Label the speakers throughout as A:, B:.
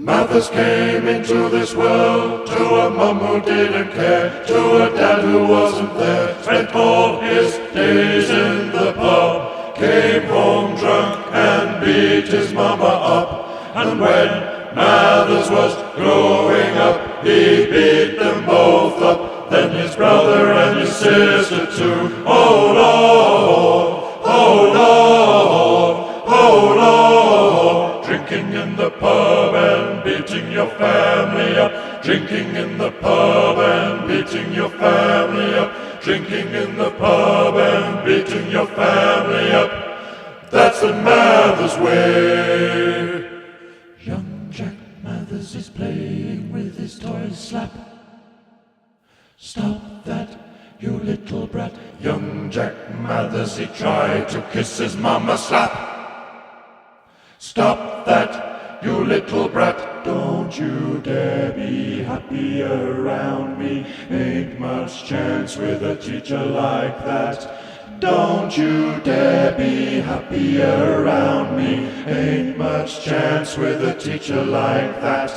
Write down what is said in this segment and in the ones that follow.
A: Mathers came into this world to a mum who didn't care, to a dad who wasn't there, spent all his days in the pub, came home drunk and beat his mama up. And when Mathers was growing up, he beat them both up, then his brother and his sister too. Oh Lord, oh Lord, oh Lord, drinking in the pub and beating your family up, drinking in the pub and beating your family up, drinking in the pub and beating your family up. That's the Mathers way. Young Jack Mathers is playing with his toy slap. Stop that, you little brat. Young Jack Mathers, he tried to kiss his mama slap. Stop that, you little brat. Don't you dare be happy around me. Ain't much chance with a teacher like that. Don't you dare be happy around me. Ain't much chance with a teacher like that.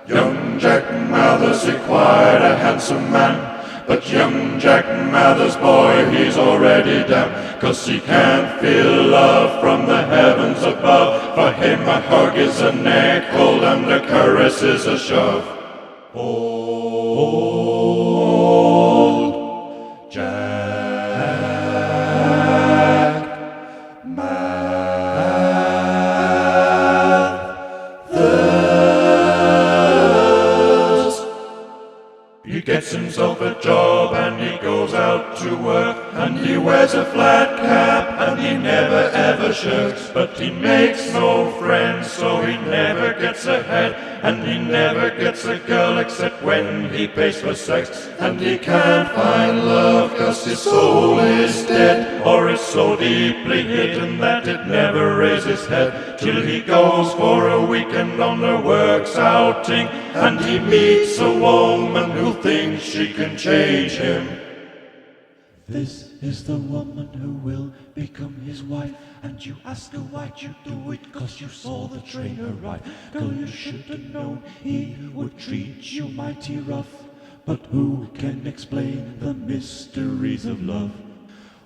A: Young Jack Mathers, he quite a handsome man, but young Jack Mathers, boy, he's already down, 'cause he can't feel love from the heavens above. For him a hug is a neck hold and a caress is a shove. Old Jack gets himself a job and he goes out to work, and he wears a flat cap and he never ever shirks. But he makes no friends, so he never gets ahead, and he never gets a girl except when he pays for sex. And he can't find love 'cause his soul is dead, or is so deeply hidden that it never raises head, till he goes for a weekend on a works outing, and he meets a woman who thinks she can change him. This is the woman who will become his wife, and you ask her why'd you do it, 'cause you saw the trainer right. Girl, you should have known he would treat you mighty rough. But who can explain the mysteries of love?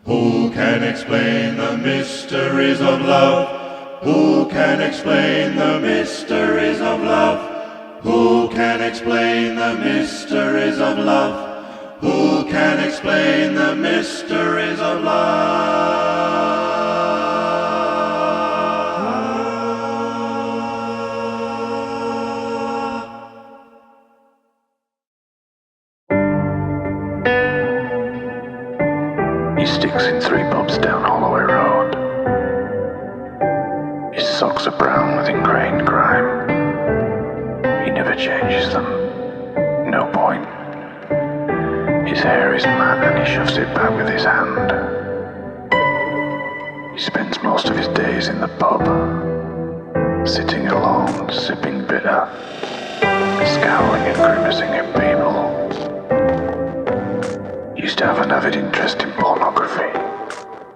A: Who can explain the mysteries of love? Who can explain the mysteries of love? Who can explain the mysteries of love? Who can explain the mysteries of love?
B: He sticks in 3 pubs down Holloway Road. His socks are brown with ingrained grime. He never changes them. No point. His hair is matte and he shoves it back with his hand. He spends most of his days in the pub, sitting alone, sipping bitter, scowling and grimacing at people. He used to have an avid interest in pornography,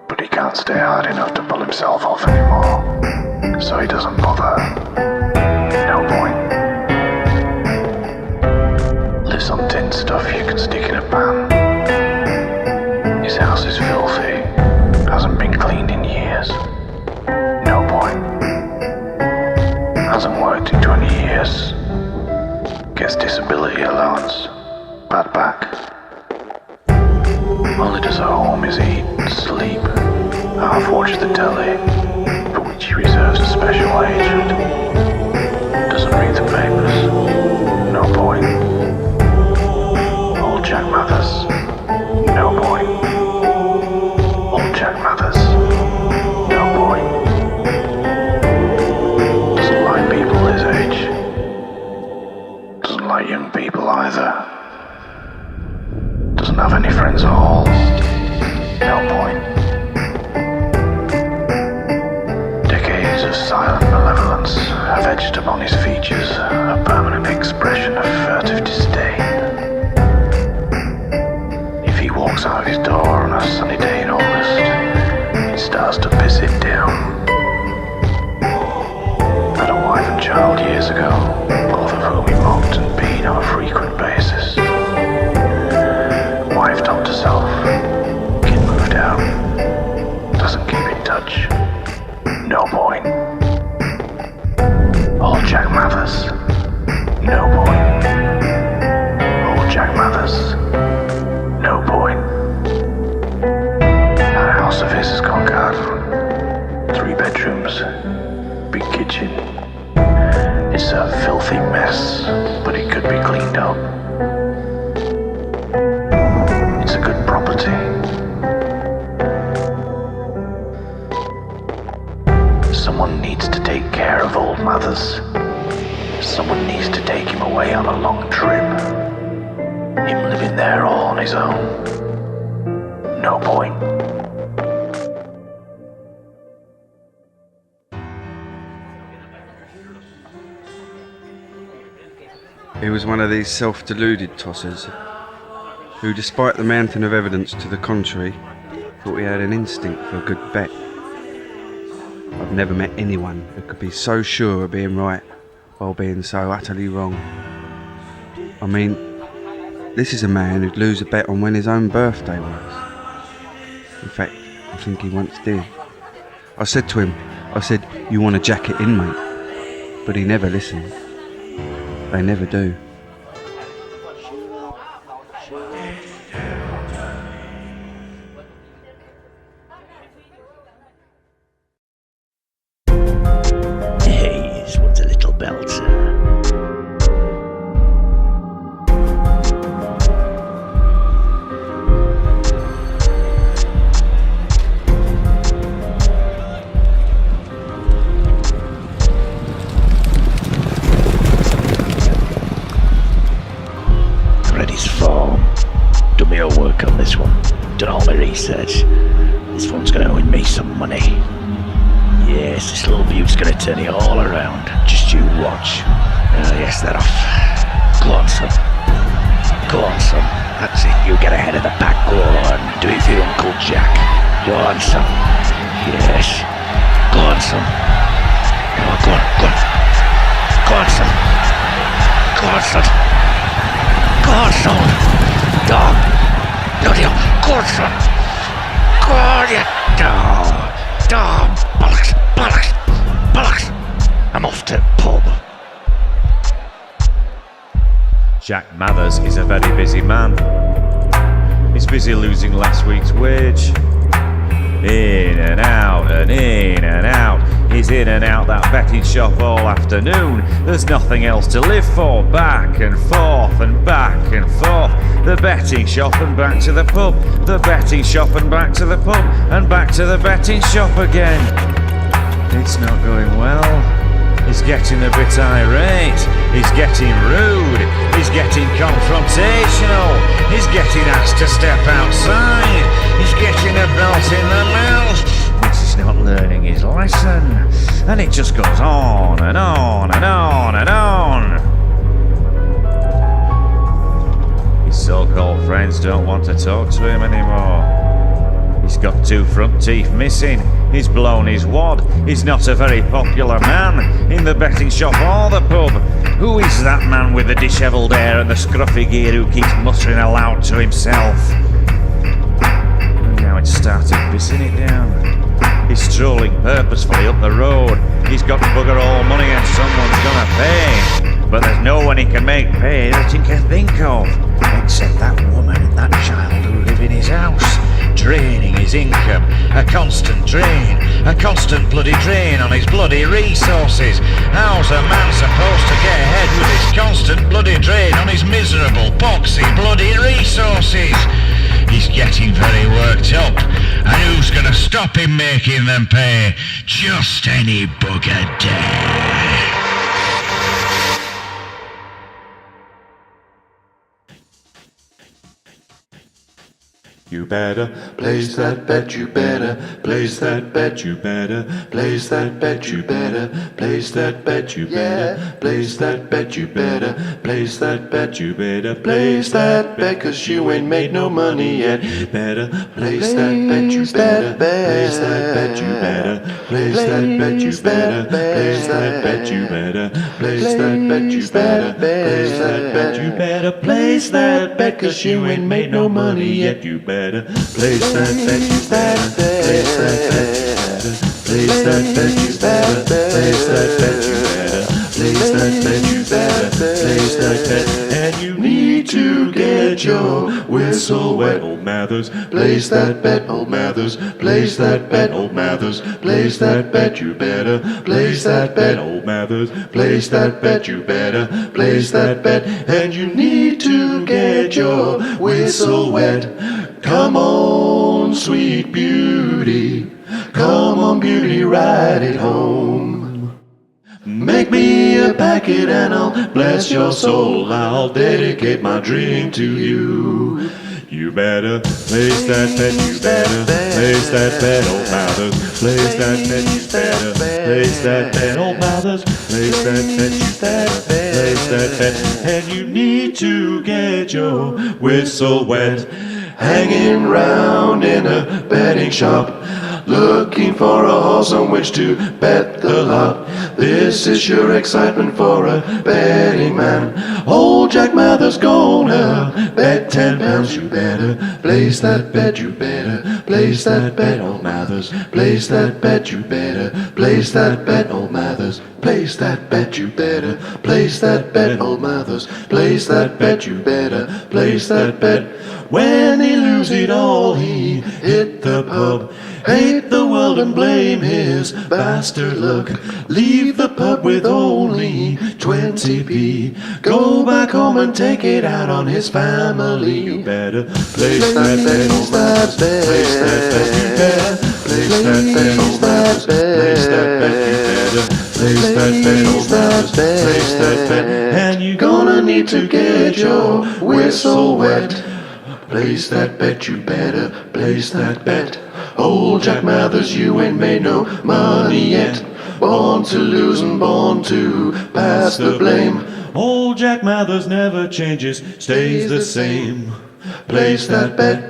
B: but he can't stay hard enough to pull himself off anymore, so he doesn't bother. No point. Lives on tin stuff you can stick in a pan. His house is filthy, hasn't been cleaned in years. No point. Hasn't worked in 20 years. Gets disability allowance. Bad back. All he does at home is eat, sleep, half watch the telly, for which he reserves a special agent. Doesn't read the papers. No point. Old Jack Mathers. No point. Old Jack Mathers. No point. Doesn't like people his age. Doesn't like young people either. Doesn't have any friends at all. No point. Decades of silent malevolence have etched upon his features a permanent expression of furtive disdain. If he walks out of his door on a sunny day in August, it starts to piss it down. Had a wife and child years years ago, both of whom he mocked and beat on a frequent basis. Wife told herself, kid moved out, doesn't keep in touch, no point. Old Jack Mathers, no point. Old Jack Mathers, no point. That house of his has got garden, 3 bedrooms, big kitchen. It's a filthy mess, but it could be cleaned up. It's a good property. Someone needs to take care of old Mathers. Someone needs to take him away on a long trip. Him living there all on his own. No point.
C: He was one of these self-deluded tossers who, despite the mountain of evidence to the contrary, thought he had an instinct for a good bet. I've never met anyone who could be so sure of being right while being so utterly wrong. I mean, this is a man who'd lose a bet on when his own birthday was. In fact, I think he once did. I said to him, "You want to jack it in, mate?" But he never listened. They never do.
D: Hey, this one's a little belter. Read his form. Done my homework on this one. Done all my research. This one's gonna win me some money. Yes, this little view's gonna turn it all around. Just you watch. Yes, they're off. Go on, son. Go on, son. That's it. You get ahead of the pack. Go on. Do it for your Uncle Jack. Go on, son. Yes. Go on, son. Go on, go on, go on. Go on, son. Go on, son. Go on, son. Dog. Bloody hell. Go on, son. Go on, you dog. Dog. Bollocks. Bollocks. Bollocks. I'm off to pub.
A: Jack Mathers is a very busy man. He's busy losing last week's wage. In and out and in and out. He's in and out that betting shop all afternoon. There's nothing else to live for. Back and forth and back and forth. The betting shop and back to the pub. The betting shop and back to the pub. And back to the betting shop again. It's not going well. He's getting a bit irate. He's getting rude. He's getting confrontational. He's getting asked to step outside. He's getting a belt in the mouth. But he's not learning his lesson. And it just goes on and on and on and on. His so-called friends don't want to talk to him anymore. He's got 2 front teeth missing. He's blown his wad. He's not a very popular man in the betting shop or the pub. Who is that man with the dishevelled hair and the scruffy gear who keeps muttering aloud to himself? And now it's started pissing it down. He's strolling purposefully up the road. He's got bugger all money and someone's gonna pay. But there's no one he can make pay that he can think of, except that woman and that child who live in his house. Draining his income, a constant drain, a constant bloody drain on his bloody resources. How's a man supposed to get ahead with this constant bloody drain on his miserable, boxy bloody resources? He's getting very worked up, and who's gonna stop him making them pay? Just any bugger dare. You better place that bet, you better place that bet, you better place that bet, you better place that bet, you better place that bet, you better place that bet, you better place that bet, 'cause you ain't made no money yet. You better place that bet, you better place that bet, you better place that bet, you better place that bet, you better place that bet, you better place that bet, you better place that bet, 'cause you ain't made no money yet. You better place that bet, you better place that bet, you better place that bet, you better place that bet, you better place that bet, you better place that bet, and you need to get your whistle wet, old Mathers. Place that bet, old Mathers. Place that bet, old Mathers. Place that bet, you better place that bet, old Mathers. Place that bet, you better place that bet, and you need to get your whistle wet. Come on, sweet beauty. Come on, beauty, ride it home. Make me a packet and I'll bless your soul. I'll dedicate my drink to you. You better place that bet, you better place that bet, old Mathers. Place that bet, you better place that bet, old Mathers. Place that bet, you better place that bet, and you need to get your whistle wet. Hanging round in a betting shop, looking for a horse on which to bet the lot. This is your excitement for a betting man. Old Jack Mathers gonna bet £10. You better place that bet, you better place that bet, old Mathers. Place that bet, you better place that bet, old Mathers. Place that bet, you better place that bet, old Mathers. Place that bet, you better place that bet. When he lose it all, he hit the pub. Hate the world and blame his bastard luck. Leave the pub with only 20p. Go back home and take it out on his family. You better place that bet, old Mathers. Place that bet, you better place that bet, old Mathers. Place that bet, you better place that bet, old Mathers. Place that bet, and you're gonna need to get your whistle wet. Place that bet, you better place that bet. Old Jack Mathers, you ain't made no money yet. Born to lose and born to pass the blame. Old Jack Mathers never changes, stays the same. Place that bet,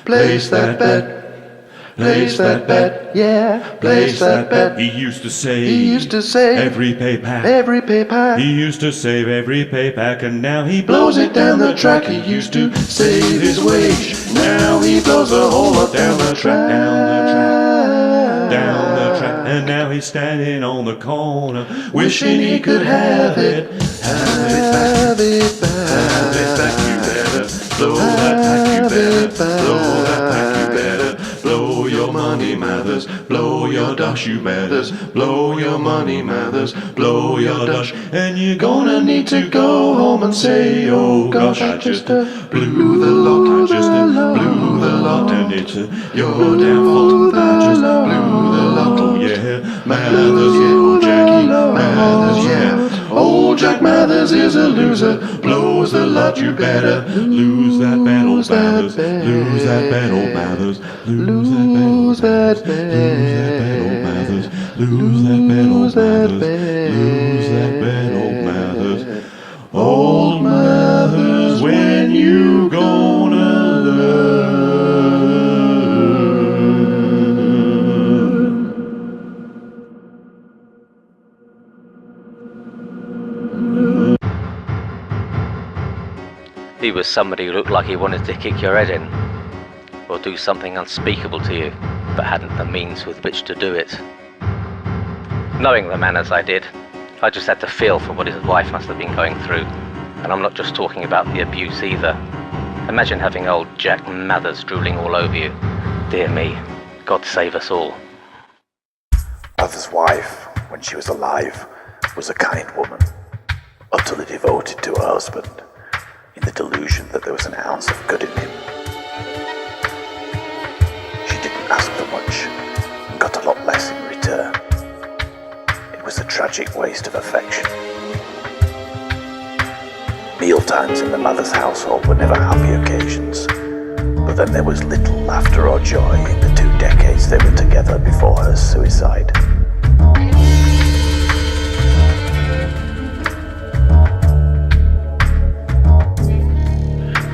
A: place that bet. Place that bet, yeah, place that bet. He used to say every pay pack. He used to save every pay pack, and now he blows it down the track. He used to save his wage, now he blows a whole lot down the track, down the track, and now he's standing on the corner, wishing he could have it back. You better blow that pack, you better blow that pack, you better blow your money, Mathers. Blow your dosh, you Mathers. Blow your money, Mathers. Blow your dosh. And you're gonna need to go home and say, oh gosh, I just blew the lot. I just blew the lot, and it's your damn fault. I just blew the lot. Oh yeah, Mathers, yeah, old Jackie Mathers, yeah. Old Jack Mathers is a loser, blows the lot. You better lose that bet, old Mathers. Lose that bet, old Mathers. Lose that bet, old Mathers. Lose that bet, old Mathers. Lose that bet, old Mathers. Old Mathers, when you gonna learn?
E: He was somebody who looked like he wanted to kick your head in, or do something unspeakable to you, but hadn't the means with which to do it. Knowing the man as I did, I just had to feel for what his wife must have been going through, and I'm not just talking about the abuse either. Imagine having old Jack Mathers drooling all over you. Dear me, God save us all.
B: Mother's wife, when she was alive, was a kind woman, utterly devoted to her husband, in the delusion that there was an ounce of good in him. She didn't ask for much and got a lot less in return. It was a tragic waste of affection. Meal times in the mother's household were never happy occasions, but then there was little laughter or joy in the 2 decades they were together before her suicide.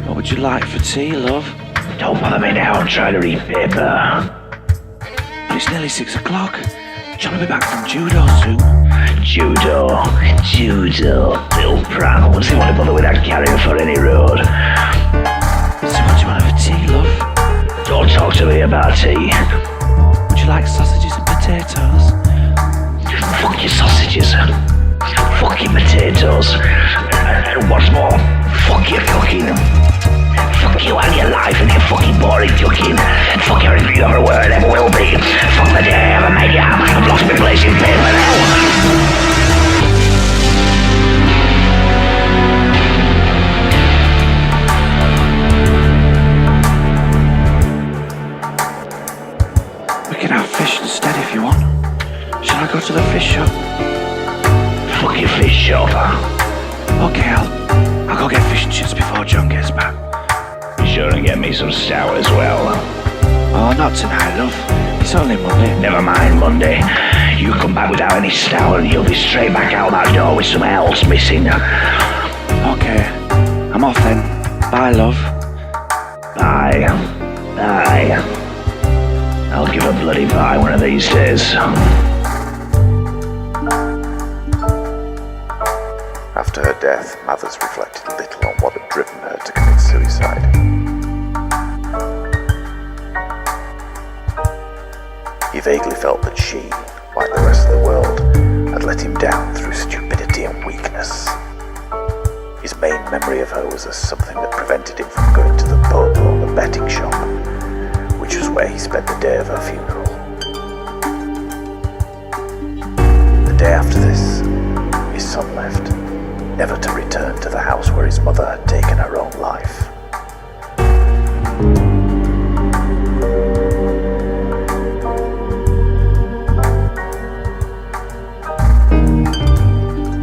D: What would you like for tea, love? Don't bother me now, I'm trying to read paper. It's nearly 6 o'clock. John will be back from judo soon. Judo. Little prat. What's he want to bother with that carrier for any road? So what do you want for tea, love? Don't talk to me about tea. Would you like sausages and potatoes?
B: Fuck your sausages. Fuck your potatoes. And what's more, fuck your cooking. Fuck you and your life and your fucking boring cooking. And fuck everything you ever were and ever will be. Fuck the day I ever made you. I've lost my place in paper now.
D: We can have fish instead if you want. Shall I go to the fish shop?
B: Fuck your fish shop.
D: Okay, I'll go get fish and chips before John gets back.
B: Be sure and get me some stout as well.
D: Oh, not tonight, love. It's only Monday.
B: Never mind Monday. You come back without any stout and you'll be straight back out that door with some else missing.
D: Okay, I'm off then. Bye, love.
B: Bye. I'll give a bloody bye one of these days. After her death, Mathers reflected little on what had driven her to commit suicide. He vaguely felt that she, like the rest of the world, had let him down through stupidity and weakness. His main memory of her was as something that prevented him from going to the pub or the betting shop, which was where he spent the day of her funeral. The day after this, his son left, never to return to the house where his mother had taken her own life.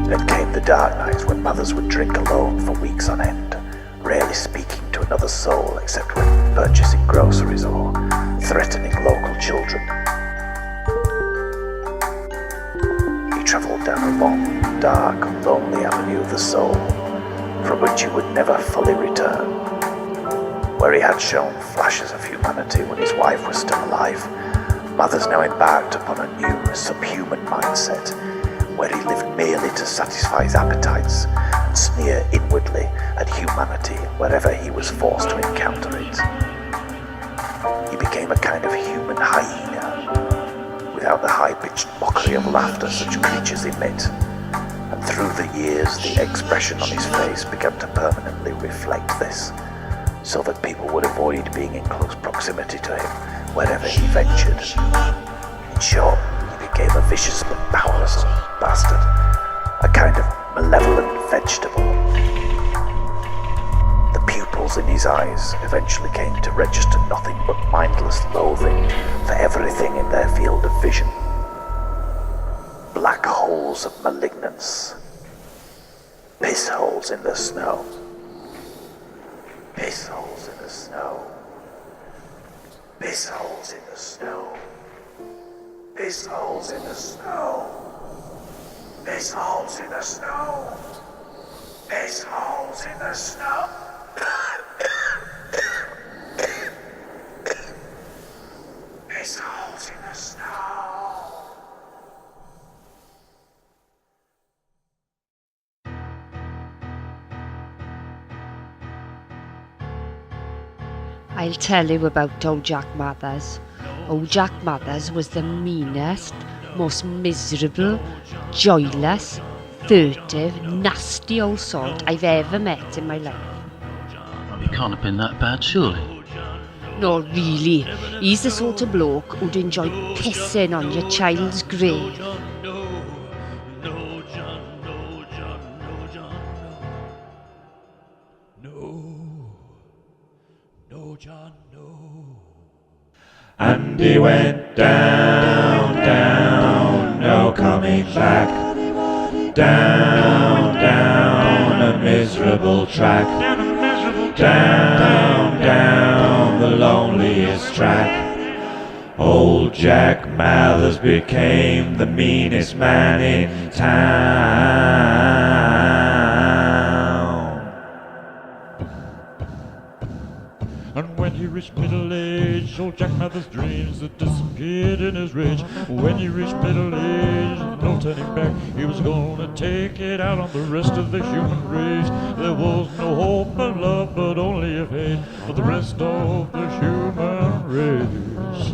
B: Then came the dark nights when Mathers would drink alone for weeks on end, rarely speaking to another soul except when purchasing groceries or threatening local children. He travelled down a long, dark, lonely avenue of the soul, from which he would never fully return. Where he had shown flashes of humanity when his wife was still alive, Mathers now embarked upon a new, subhuman mindset, where he lived merely to satisfy his appetites and sneer inwardly at humanity wherever he was forced to encounter it. He became a kind of human hyena, without the high-pitched mockery of laughter such creatures emit, and through the years the expression on his face began to permanently reflect this, so that people would avoid being in close proximity to him wherever he ventured. In short, he became a vicious but powerless bastard, a kind of malevolent vegetable. The pupils in his eyes eventually came to register nothing but mindless loathing for everything in their field of vision. Black holes of malignance. Piss holes in the snow. Piss holes in the snow. Piss holes in the snow. Piss holes in the snow. Piss holes in the snow. Piss holes in the snow. Piss holes in the snow.
F: I'll tell you about old Jack Mathers. Old Jack Mathers was the meanest, most miserable, joyless, furtive, nasty old sort I've ever met in my life.
G: He can't have been that bad, surely.
F: No, really. He's the sort of bloke who'd enjoy pissing on your child's grave.
A: And he went down, down, no coming back. Down, down a miserable track. Down, down the his track. Old Jack Mathers became the meanest man in town. And when he reached middle age, old Jack Mathers' dreams that disappeared in his rage. When he reached middle age, no turning back, he was gonna take it out on the rest of the human race. There was no hope of love, but only of hate for the rest of the human race.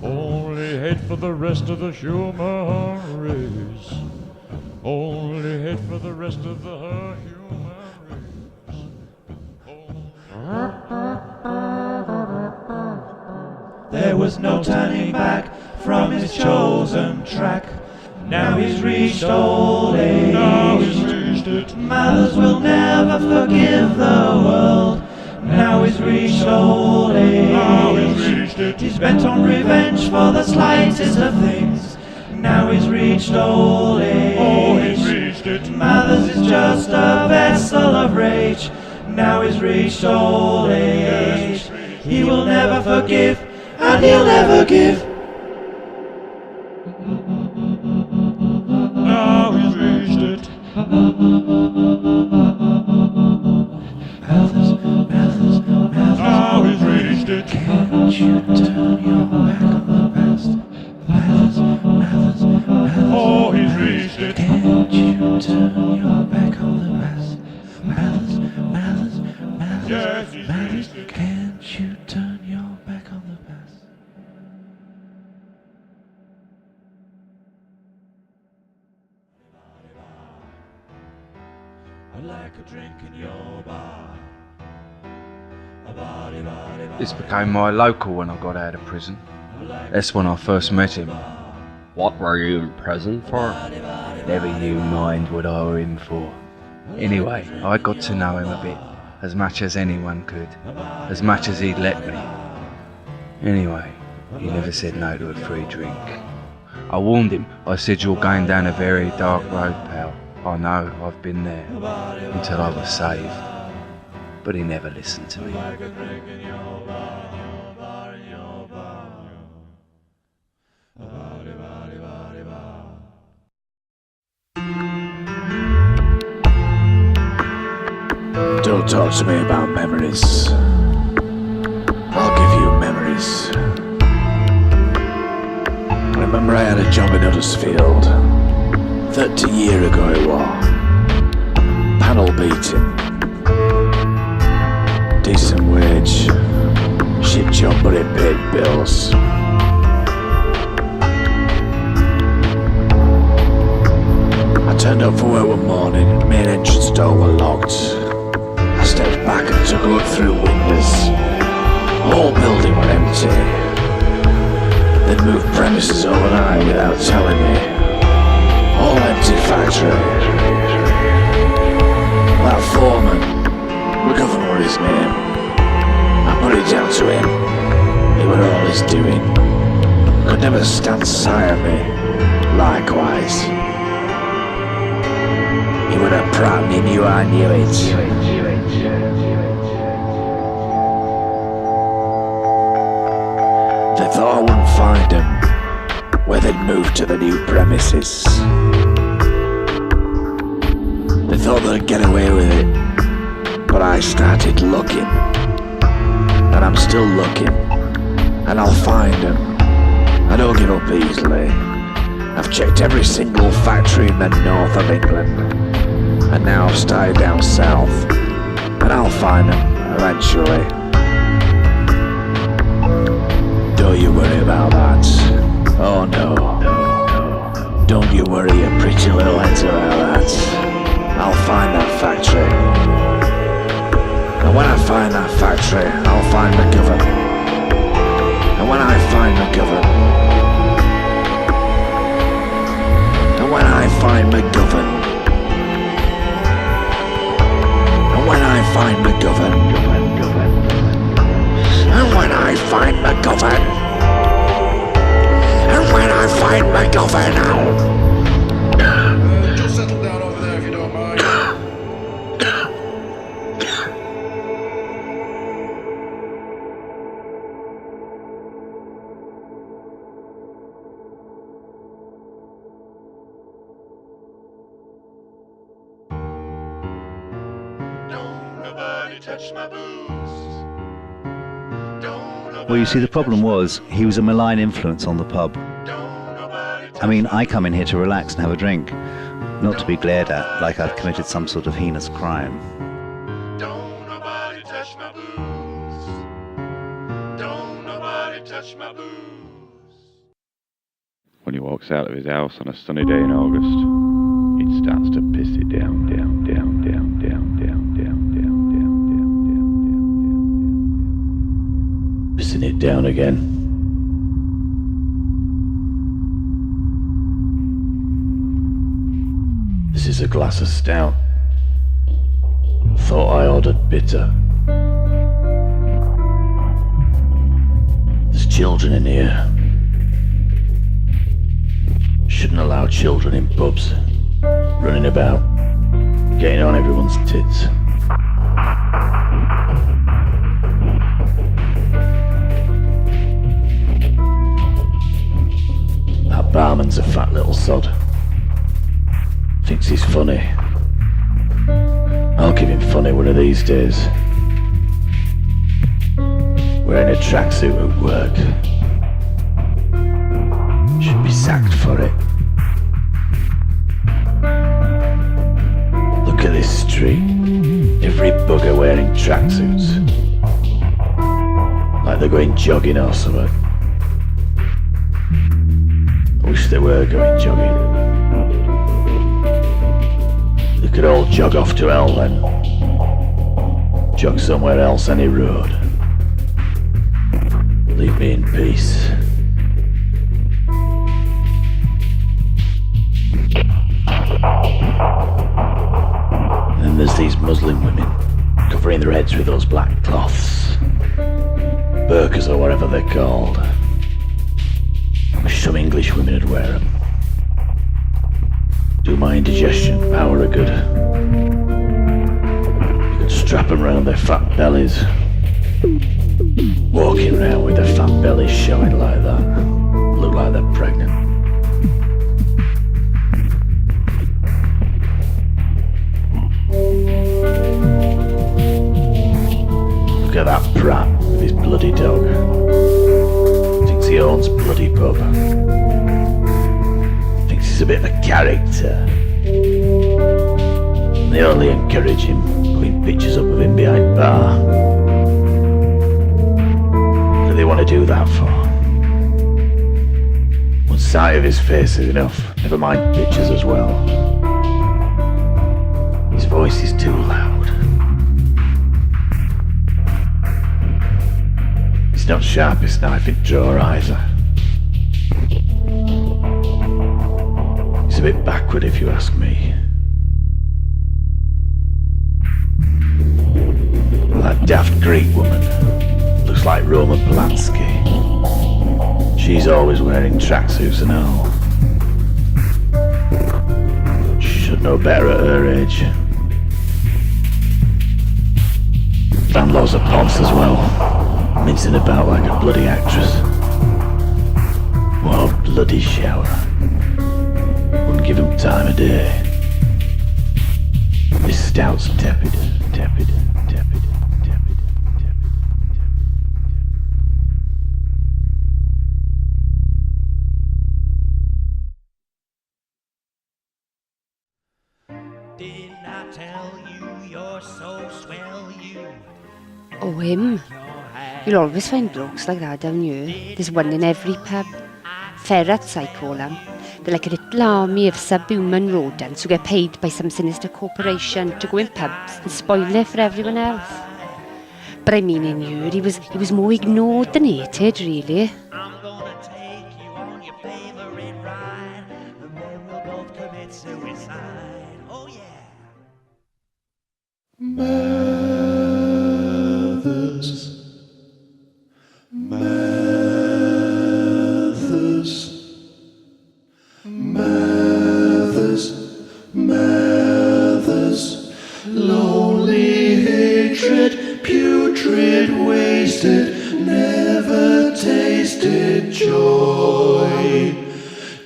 A: Only hate for the rest of the human race. Only hate for the rest of the human race. There was no turning back from his chosen track. Now he's reached old age. Now he's reached it. Mathers will never forgive the world. Now he's reached old age. Now he's reached it. He's bent on revenge for the slightest of things. Now he's reached old age. Oh, he's reached it. Mathers is just a vessel of rage. Now he's reached old age. He will never forgive, and he'll never give. Now he's reached it. Mathers. Now he's reached it. Can't you turn your back on the past? Mathers. Oh, he's reached it. Can't you turn your back on the past? Mathers. Yes, he's reached it. Can't you turn your back on the past? I'd like a drink in your bar.
C: This became my local when I got out of prison. That's when I first met him.
H: What were you in prison for?
C: Never you mind what I were in for. Anyway, I got to know him a bit, as much as anyone could, as much as he'd let me. Anyway, he never said no to a free drink. I warned him. I said, you're going down a very dark road, pal. I know, I've been there, until I was saved. But he never listened to me.
D: Don't talk to me about memories. I'll give you memories. I remember I had a job in Huddersfield. 30 years ago it was. Panel beating. Decent wage. Shit job, but it paid bills. I turned up for work one morning. Main entrance door were locked. I stepped back and took a look through windows. The whole building were empty. They'd moved premises overnight without telling me. All empty factory. That foreman, McGovern were his name. I put it down to him. He were all he's doing. Could never stand sight of me. Likewise. He were a prat and he knew I knew it. They thought I wouldn't find him where they'd moved to the new premises. They thought they'd get away with it, but I started looking. And I'm still looking, and I'll find him. I don't give up easily. I've checked every single factory in the north of England, and now I've started down south, and I'll find him eventually. Don't you worry about that. Oh no. Don't you worry your pretty little heads about that. I'll find that factory. And when I find that factory, I'll find McGovern. And when I find McGovern, and when I find McGovern, and when I find McGovern, and when I find McGovern, and when I find McGovern now.
I: Just settle down over there if you don't mind.
D: Well, you see, the problem was he was a malign influence on the pub. I mean, I come in here to relax and have a drink, not to be glared at like I've committed some sort of heinous crime.
A: Don't nobody touch my booze. Don't nobody touch my booze.
J: When he walks out of his house on a sunny day in August, it starts to piss it down, down, down, down, down, down, down, down, down, down, down, down.
D: Pissing it down again. This is a glass of stout. Thought I ordered bitter. There's children in here. Shouldn't allow children in pubs, running about, getting on everyone's tits. That barman's a fat little sod. Thinks he's funny. I'll give him funny one of these days. Wearing a tracksuit at work. Should be sacked for it. Look at this street. Every bugger wearing tracksuits. Like they're going jogging or something. I wish they were going jogging. They could all jog off to hell then. Jog somewhere else, any road. Leave me in peace. And then there's these Muslim women covering their heads with those black cloths. Burqas or whatever they're called. I wish some English women would wear them. Do my indigestion power a good. You could strap them round their fat bellies. Walking around with their fat bellies showing like that. Look like they're pregnant. Look at that prat with his bloody dog. Thinks he owns bloody pub. Thinks he's a bit of a character. They only encourage him, putting pictures up of him behind bar. What do they want to do that for? One sight of his face is enough, never mind pictures as well. His voice is too loud. He's not sharpest knife in drawer either. He's a bit backward if you ask me. That daft Greek woman looks like Roman Polanski. She's always wearing tracksuits and all. Should know better at her age. Landlord's a ponce as well, mincing about like a bloody actress. What a bloody shower. Wouldn't give him time of day. This stout's tepid, tepid, tepid, tepid, tepid, tepid.
K: Didn't I tell you you're so swell, you?
F: Oh, him. You'll always find blokes like that down here. There's one in every pub. Ferrets, I call them. They're like a little army of subhuman rodents who get paid by some sinister corporation to go in pubs and spoil it for everyone else. But I mean, in here, he was more ignored than hated, really.
K: I'm gonna take you on your favorite ride, and then we'll both commit suicide. Oh yeah.
A: Mathers, lonely hatred, putrid, wasted, never tasted joy,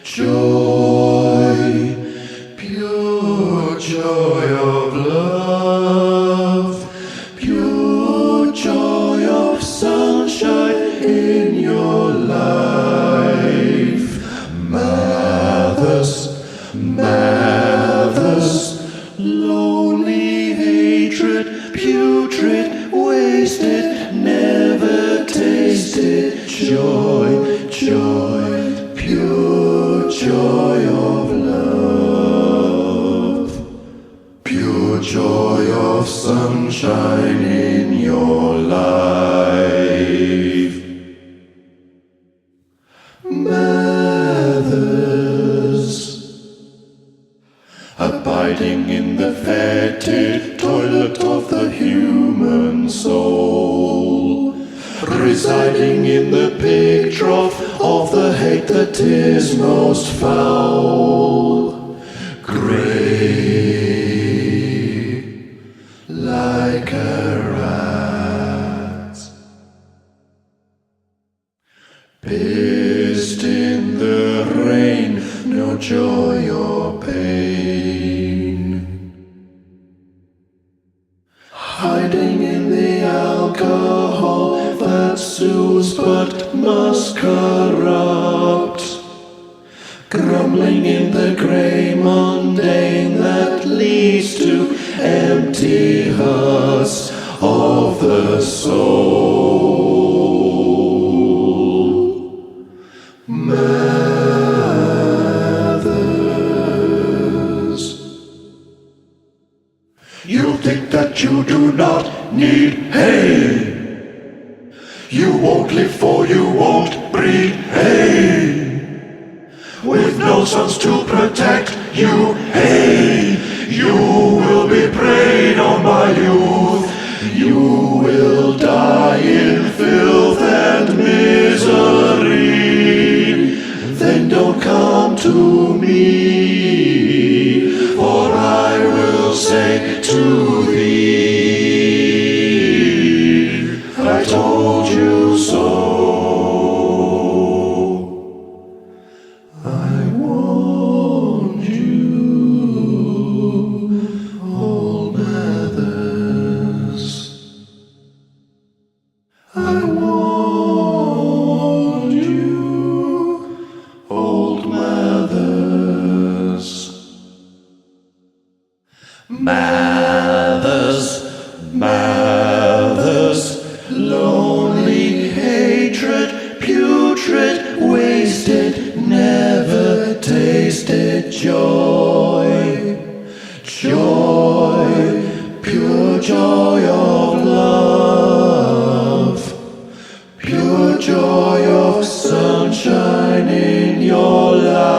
A: joy, pure joy of love, pure lonely hatred, putrid, wasted, never tasted joy, joy, pure joy of love, pure joy of sunshine in your life. Abiding in the fetid toilet of the human soul, residing in the pig trough of the hate that is most foul, grey like a rat, pissed in the rain, no joy or pain, hiding in the alcohol that soothes but must corrupt, grumbling in the grey mundane that leads to empty huts of the soul. You think that you do not need hay. You won't live for you won't breed hay. With no sons to protect you, hey, you will be preyed on by youth. You will die in filth and misery. Then don't come to me, for I will say to thee, I told you so. I warned you, old mothers. I warned you, old mothers. Mothers, lonely hatred, putrid, wasted, never tasted joy, joy, pure joy of love, pure joy of sunshine in your life.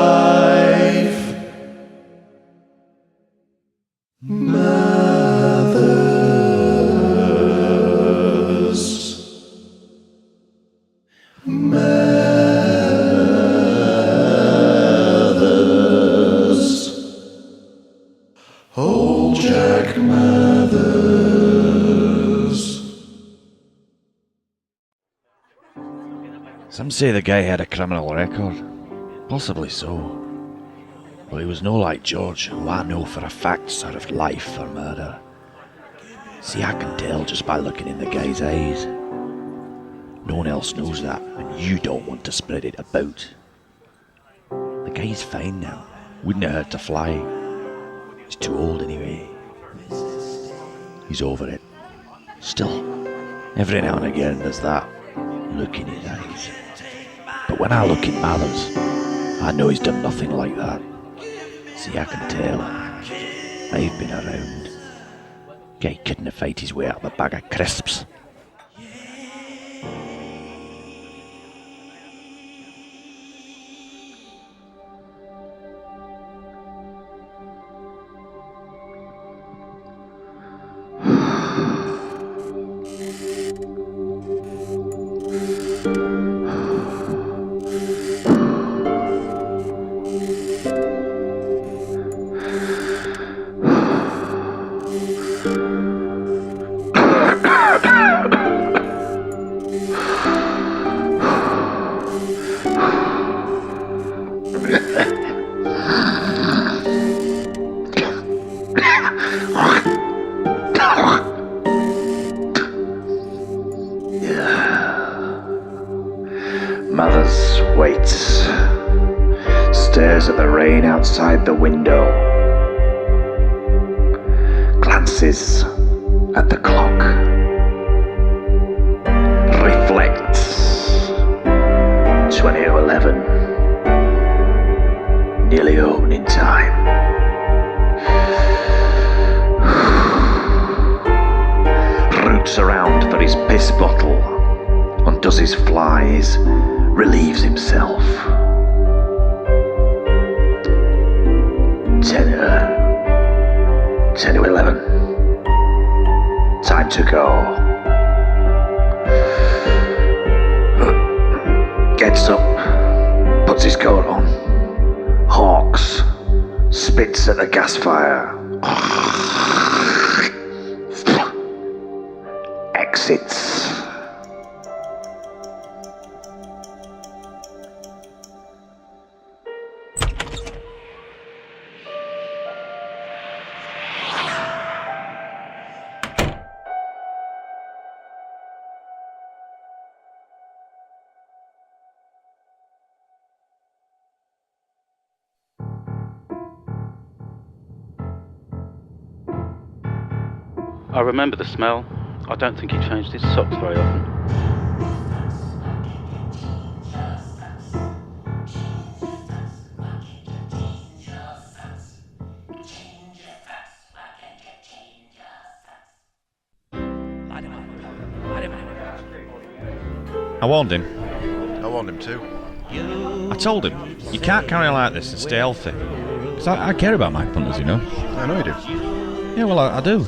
A: Old Jack Mathers.
D: Some say the guy had a criminal record. Possibly so. But he was no like George, who I know for a fact served life for murder. See, I can tell just by looking in the guy's eyes. No one else knows that, and you don't want to spread it about. The guy's fine now. Wouldn't it hurt to fly? He's too old anyway. He's over it. Still, every now and again there's that look in his eyes. But when I look in Mathers, I know he's done nothing like that. See, I can tell. I've been around. Guy couldn't have fight his way out of a bag of crisps.
B: Mathers waits, stares at the rain outside the window. glances at the clock. Reflects. 20:11. Nearly opening time. Roots around for his piss bottle, undoes his flies, relieves himself. 10:11. Time to go. Gets up, puts his coat on, hawks, spits at the gas fire. Exits.
G: I remember the smell. I don't think he changed his socks very often.
L: I warned him.
I: I warned him too.
L: I told him, you can't carry on like this and stay healthy. Because I care about my punters, you know.
I: I know you do.
L: Yeah, well, I do.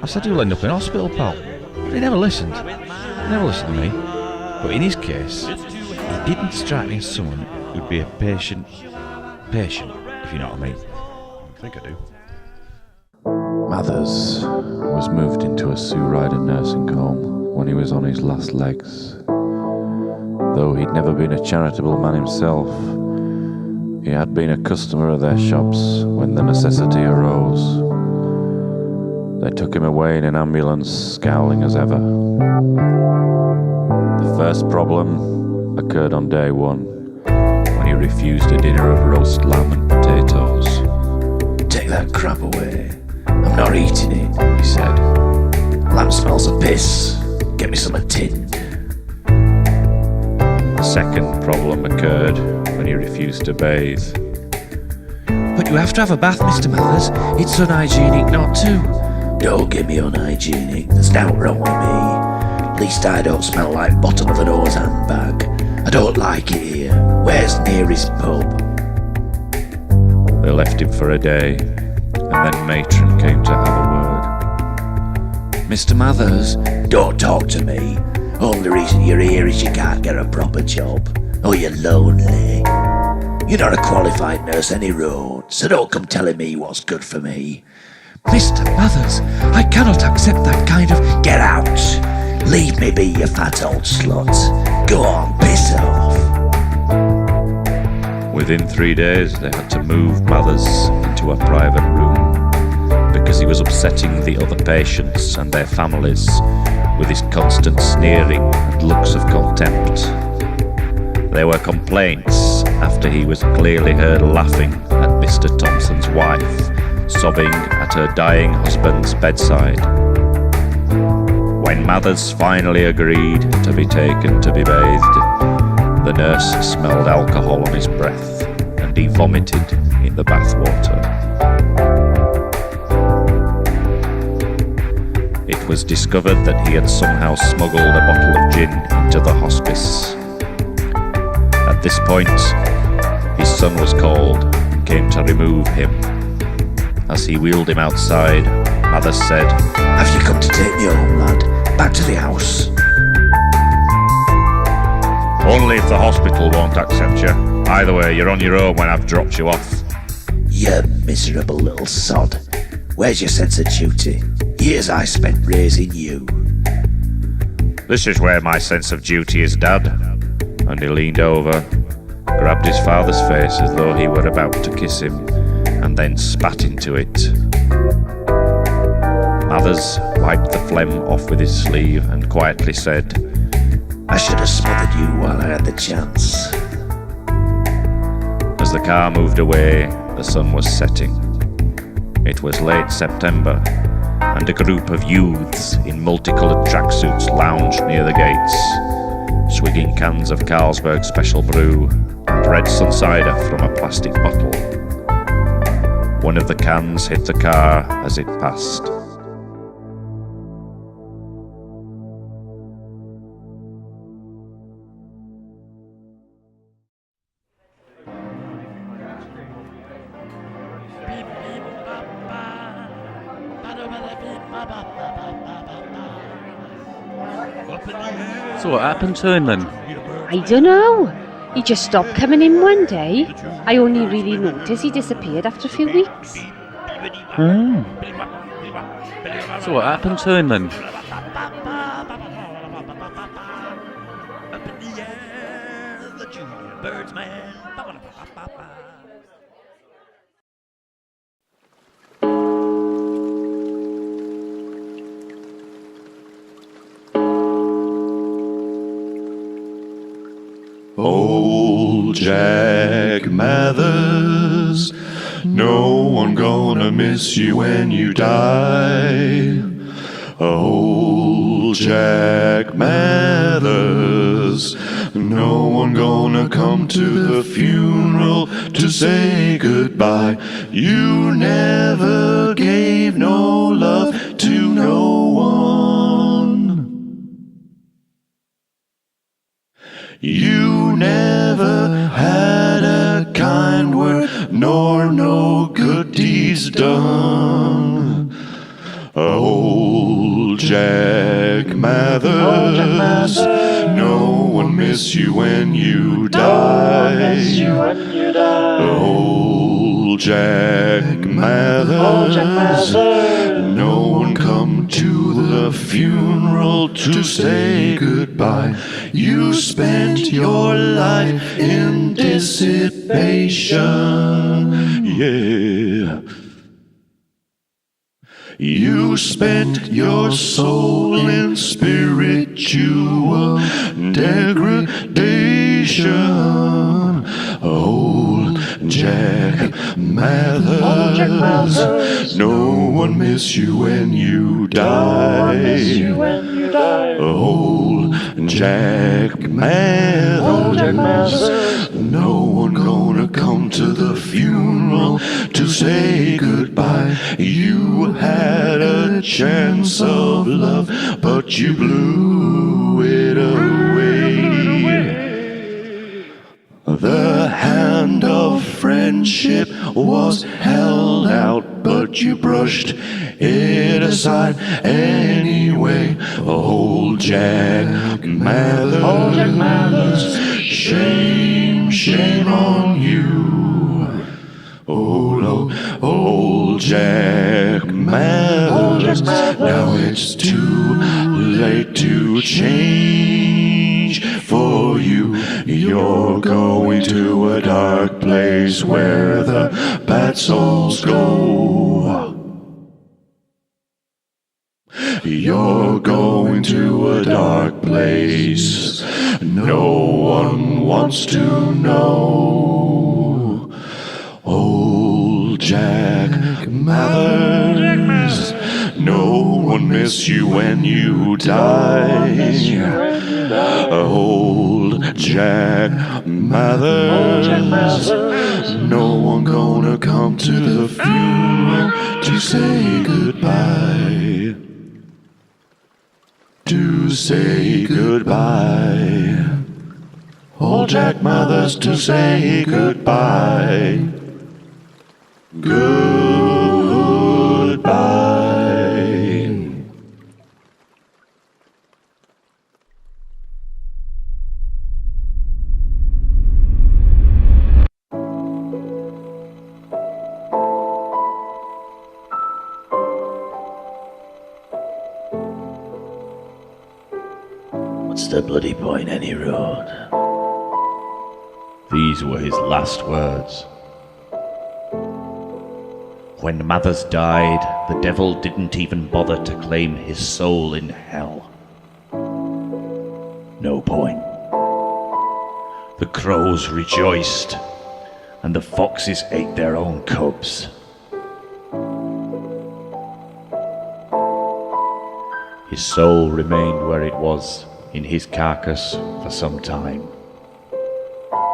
L: I said you'll end up in hospital, pal. But he never listened. He never listened to me. But in his case, he didn't strike me as someone who'd be a patient, if you know what I mean.
I: I think I do.
M: Mathers was moved into a Sue Ryder nursing home when he was on his last legs. Though he'd never been a charitable man himself, he had been a customer of their shops when the necessity arose. They took him away in an ambulance, scowling as ever. The first problem occurred on day one, when he refused a dinner of roast lamb and potatoes.
D: Take that crap away. I'm not eating it, he said. Lamb smells of piss. Get me some tinned.
M: The second problem occurred when he refused to bathe.
D: But you have to have a bath, Mr. Mathers. It's unhygienic not to. Don't get me unhygienic. There's nothing wrong with me. At least I don't smell like bottom of an hose handbag. I don't like it here. Where's nearest pub?
M: They left him for a day, and then Matron came to have a word.
D: Mr. Mathers, don't talk to me. Only reason you're here is you can't get a proper job. Or you're lonely. You're not a qualified nurse any road, so don't come telling me what's good for me. Mr. Mathers, I cannot accept that kind of... Get out! Leave me be, you fat old slut. Go on, piss off.
M: Within 3 days, they had to move Mathers into a private room because he was upsetting the other patients and their families with his constant sneering and looks of contempt. There were complaints after he was clearly heard laughing at Mr. Thompson's wife, sobbing at her dying husband's bedside. When Mathers finally agreed to be taken to be bathed, the nurse smelled alcohol on his breath and he vomited in the bathwater. It was discovered that he had somehow smuggled a bottle of gin into the hospice. At this point, his son was called and came to remove him. As he wheeled him outside, Mathers said,
D: Have you come to take me home, lad? Back to the house.
M: Only if the hospital won't accept you. Either way, you're on your own when I've dropped you off.
D: You miserable little sod. Where's your sense of duty? Years I spent raising you.
M: This is where my sense of duty is, Dad. And he leaned over, grabbed his father's face as though he were about to kiss him, and then spat into it. Mathers wiped the phlegm off with his sleeve and quietly said,
D: I should have smothered you while I had the chance.
M: As the car moved away, the sun was setting. It was late September, and a group of youths in multicoloured tracksuits lounged near the gates, swigging cans of Carlsberg Special Brew and red sun cider from a plastic bottle. One of the cans hit the car as it passed.
G: So what happened to him then?
F: I don't know. He just stopped coming in one day. I only really noticed he disappeared after a few weeks.
G: So what happened to him then?
A: Old Jack Mathers, no one gonna miss you when you die. Old Jack Mathers, no one gonna come to the funeral to say goodbye. You never gave no love to no one. You never had a kind word, nor no good deeds done. Old Jack Mathers, no one miss you when you die. Old Jack Mathers, no one come to the funeral to say goodbye. You spent your life in dissipation, yeah. You spent your soul in spiritual degradation. Old Jack Mathers, no one miss you when you die. Old Jack Mathers, no one gonna come to the funeral to say goodbye. You had a chance of love, but you blew it away. The hand of friendship was held out, but you brushed it aside anyway. Old Jack Mathers, shame, shame on you. Old Jack Mathers, now it's too late to change for you. You're going to a dark place where the bad souls go. You're going to a dark place no one wants to know. Old Jack Mathers, no one miss you when you die. Old Jack Mathers, no one gonna come to the funeral to say goodbye. To say goodbye. Old Jack Mathers, to say goodbye. Goodbye.
D: What's the bloody point, any road?
M: These were his last words. When Mathers died, the devil didn't even bother to claim his soul in hell. No point. The crows rejoiced, and the foxes ate their own cubs.
B: His soul remained where it was, in his carcass, for some time.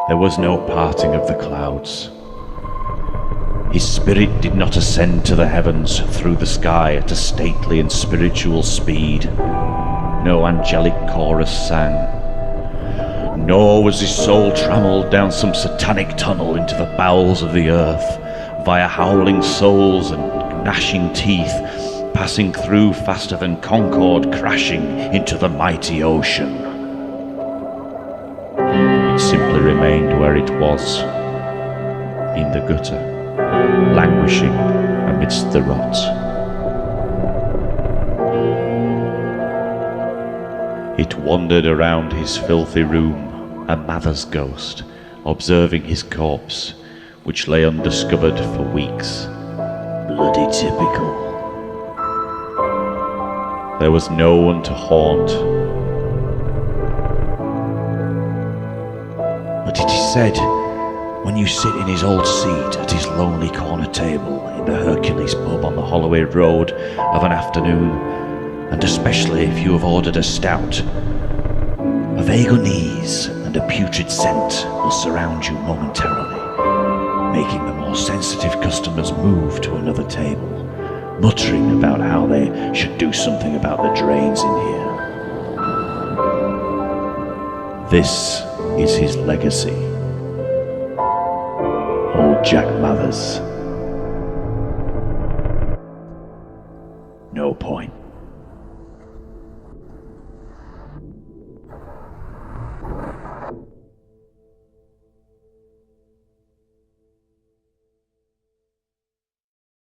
B: There was no parting of the clouds. His spirit did not ascend to the heavens through the sky at a stately and spiritual speed. No angelic chorus sang. Nor was his soul trammelled down some satanic tunnel into the bowels of the earth, via howling souls and gnashing teeth, passing through faster than Concorde, crashing into the mighty ocean. It simply remained where it was, in the gutter, languishing amidst the rot. It wandered around his filthy room, a mother's ghost, observing his corpse, which lay undiscovered for weeks. Bloody typical. There was no one to haunt. But it is said, when you sit in his old seat at his lonely corner table in the Hercules pub on the Holloway Road of an afternoon, and especially if you have ordered a stout, a vague unease and a putrid scent will surround you momentarily, making the more sensitive customers move to another table, muttering about how they should do something about the drains in here. This is his legacy. Old Jack Mathers. No point.